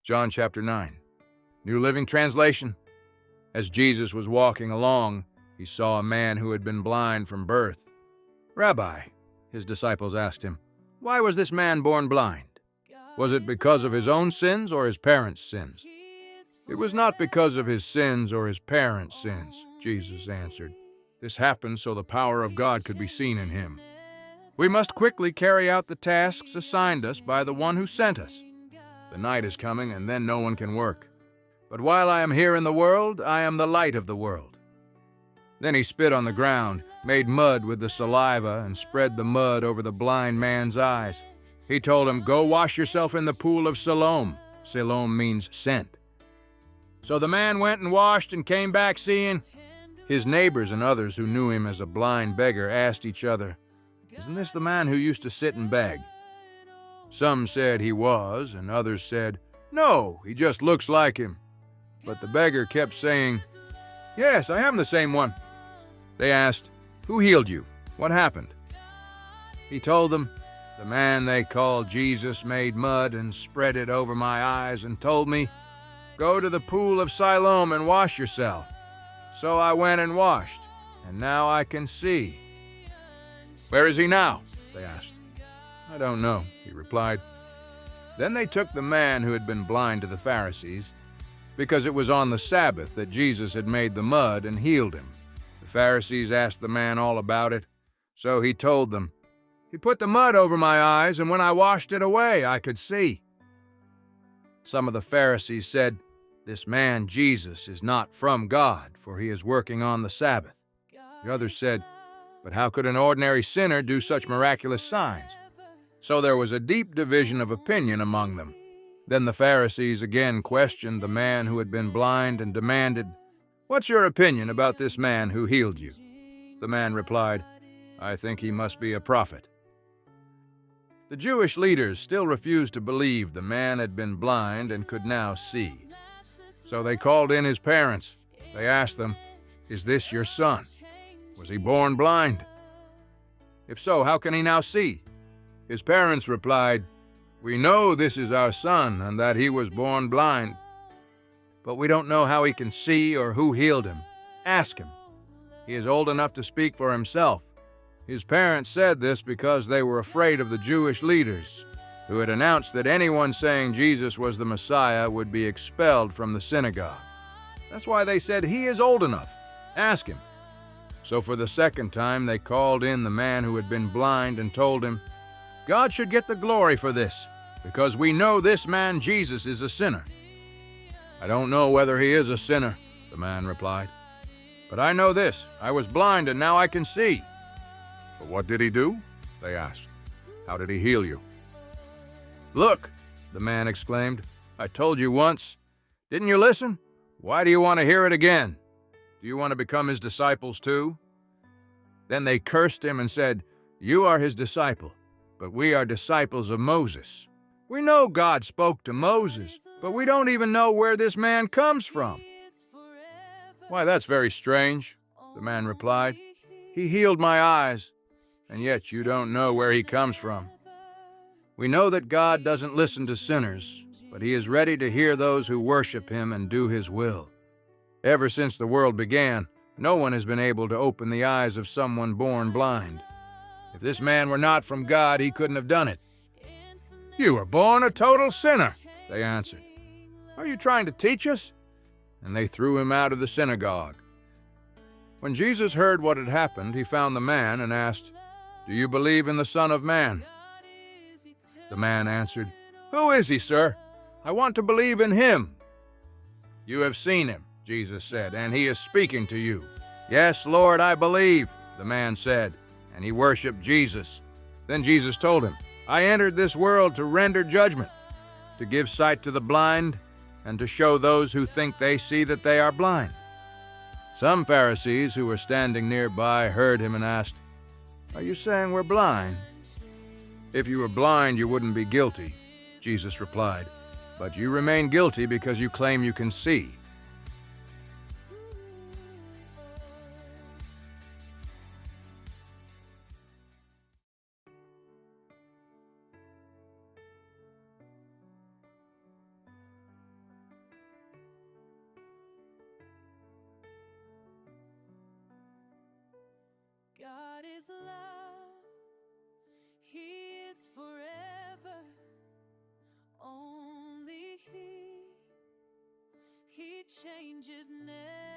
John chapter 9. New Living Translation. As Jesus was walking along, he saw a man who had been blind from birth. "Rabbi," his disciples asked him, "why was this man born blind? Was it because of his own sins or his parents' sins?" "It was not because of his sins or his parents' sins," Jesus answered. "This happened so the power of God could be seen in him. We must quickly carry out the tasks assigned us by the one who sent us. The night is coming, and then no one can work. But while I am here in the world, I am the light of the world." Then he spit on the ground, made mud with the saliva, and spread the mud over the blind man's eyes. He told him, "Go wash yourself in the pool of Siloam." Siloam means sent. So the man went and washed and came back seeing. His neighbors and others who knew him as a blind beggar asked each other, "Isn't this the man who used to sit and beg?" Some said he was, and others said, "No, he just looks like him." But the beggar kept saying, "Yes, I am the same one." They asked, "Who healed you? What happened?" He told them, "The man they called Jesus made mud and spread it over my eyes and told me, 'Go to the pool of Siloam and wash yourself.' So I went and washed, and now I can see." "Where is he now?" they asked. "I don't know," he replied. Then they took the man who had been blind to the Pharisees, because it was on the Sabbath that Jesus had made the mud and healed him. The Pharisees asked the man all about it, so he told them, "He put the mud over my eyes, and when I washed it away, I could see." Some of the Pharisees said, "This man Jesus is not from God, for he is working on the Sabbath." The others said, "But how could an ordinary sinner do such miraculous signs?" So there was a deep division of opinion among them. Then the Pharisees again questioned the man who had been blind and demanded, "What's your opinion about this man who healed you?" The man replied, "I think he must be a prophet." The Jewish leaders still refused to believe the man had been blind and could now see. So they called in his parents. They asked them, "Is this your son? Was he born blind? If so, how can he now see?" His parents replied, "We know this is our son and that he was born blind, but we don't know how he can see or who healed him. Ask him. He is old enough to speak for himself." His parents said this because they were afraid of the Jewish leaders, who had announced that anyone saying Jesus was the Messiah would be expelled from the synagogue. That's why they said, "He is old enough. Ask him." So for the second time they called in the man who had been blind and told him, "God should get the glory for this, because we know this man Jesus is a sinner." "I don't know whether he is a sinner," the man replied. "But I know this, I was blind and now I can see." "But what did he do?" they asked. "How did he heal you?" "Look," the man exclaimed, "I told you once. Didn't you listen? Why do you want to hear it again? Do you want to become his disciples too?" Then they cursed him and said, "You are his disciple, but we are disciples of Moses. We know God spoke to Moses, but we don't even know where this man comes from." "Why, that's very strange," the man replied. "He healed my eyes, and yet you don't know where he comes from. We know that God doesn't listen to sinners, but he is ready to hear those who worship him and do his will. Ever since the world began, no one has been able to open the eyes of someone born blind. If this man were not from God, he couldn't have done it." "You were born a total sinner," they answered. "Are you trying to teach us?" And they threw him out of the synagogue. When Jesus heard what had happened, he found the man and asked, "Do you believe in the Son of Man?" The man answered, "Who is he, sir? I want to believe in him." "You have seen him," Jesus said, "and he is speaking to you." "Yes, Lord, I believe," the man said, and he worshiped Jesus. Then Jesus told him, "I entered this world to render judgment, to give sight to the blind, and to show those who think they see that they are blind." Some Pharisees who were standing nearby heard him and asked, "Are you saying we're blind?" "If you were blind, you wouldn't be guilty," Jesus replied, "but you remain guilty because you claim you can see." God is love, He is forever. Only He changes never.